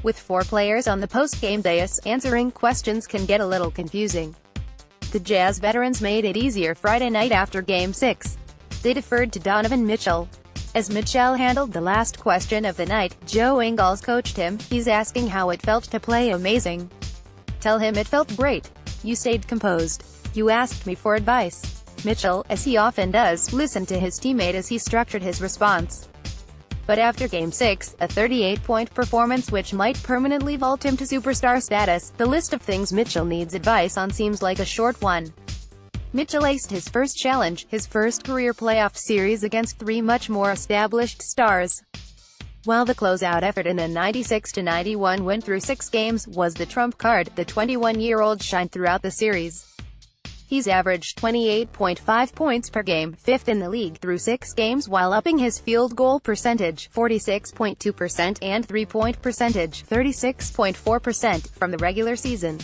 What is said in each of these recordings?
With 4 players on the post-game dais, answering questions can get a little confusing. The Jazz veterans made it easier Friday night after Game 6. They deferred to Donovan Mitchell. As Mitchell handled the last question of the night, Joe Ingles coached him. He's asking how it felt to play amazing. Tell him it felt great. You stayed composed. You asked me for advice. Mitchell, as he often does, listened to his teammate as he structured his response. But after Game 6, a 38-point performance which might permanently vault him to superstar status, the list of things Mitchell needs advice on seems like a short one. Mitchell aced his first challenge, his first career playoff series against 3 much more established stars. While the closeout effort in a 96-91 win through 6 games was the trump card, the 21-year-old shined throughout the series. He's averaged 28.5 points per game, 5th in the league through 6 games, while upping his field goal percentage, 46.2%, and three-point percentage, 36.4%, from the regular season.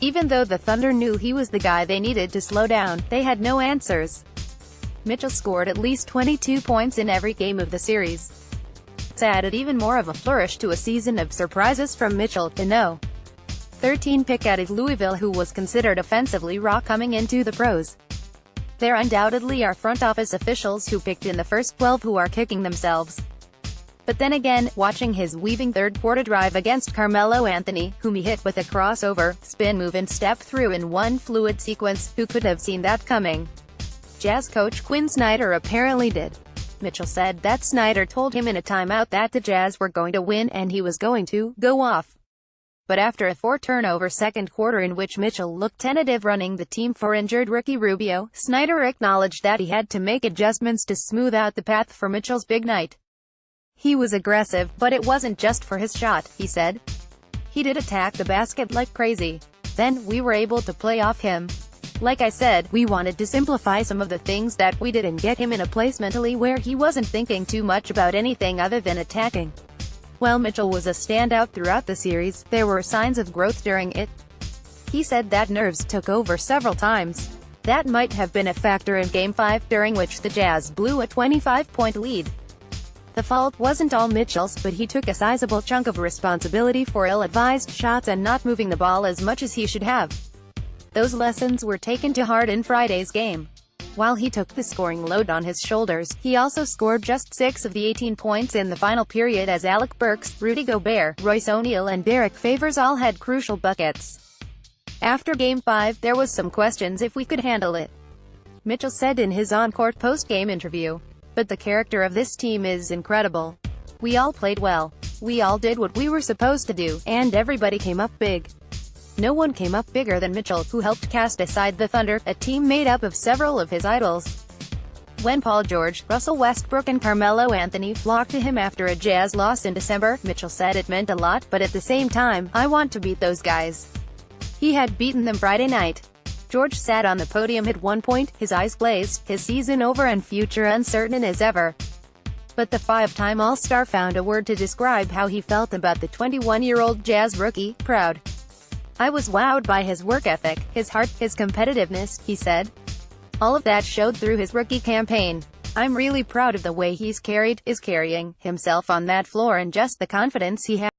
Even though the Thunder knew he was the guy they needed to slow down, they had no answers. Mitchell scored at least 22 points in every game of the series. It's added even more of a flourish to a season of surprises from Mitchell, the No. 13 pick out of Louisville, who was considered offensively raw coming into the pros. There undoubtedly are front office officials who picked in the first 12 who are kicking themselves. But then again, watching his weaving third-quarter drive against Carmelo Anthony, whom he hit with a crossover, spin move and step through in one fluid sequence, who could have seen that coming? Jazz coach Quinn Snyder apparently did. Mitchell said that Snyder told him in a timeout that the Jazz were going to win and he was going to go off. But after a 4-turnover second quarter in which Mitchell looked tentative running the team for injured Ricky Rubio, Snyder acknowledged that he had to make adjustments to smooth out the path for Mitchell's big night. He was aggressive, but it wasn't just for his shot, he said. He did attack the basket like crazy. Then, we were able to play off him. Like I said, we wanted to simplify some of the things that we did and get him in a place mentally where he wasn't thinking too much about anything other than attacking. While Mitchell was a standout throughout the series, there were signs of growth during it. He said that nerves took over several times. That might have been a factor in Game 5, during which the Jazz blew a 25-point lead. The fault wasn't all Mitchell's, but he took a sizable chunk of responsibility for ill-advised shots and not moving the ball as much as he should have. Those lessons were taken to heart in Friday's game. While he took the scoring load on his shoulders, he also scored just 6 of the 18 points in the final period as Alec Burks, Rudy Gobert, Royce O'Neal and Derek Favors all had crucial buckets. After Game 5, there was some questions if we could handle it. Mitchell said in his on-court post-game interview. But the character of this team is incredible. We all played well. We all did what we were supposed to do, and everybody came up big. No one came up bigger than Mitchell, who helped cast aside the Thunder, a team made up of several of his idols. When Paul George, Russell Westbrook and Carmelo Anthony flocked to him after a Jazz loss in December, Mitchell said it meant a lot, but at the same time, I want to beat those guys. He had beaten them Friday night. George sat on the podium at one point, his eyes glazed, his season over and future uncertain as ever. But the 5-time All-Star found a word to describe how he felt about the 21-year-old Jazz rookie: proud. I was wowed by his work ethic, his heart, his competitiveness, he said. All of that showed through his rookie campaign. I'm really proud of the way is carrying himself on that floor and just the confidence he has.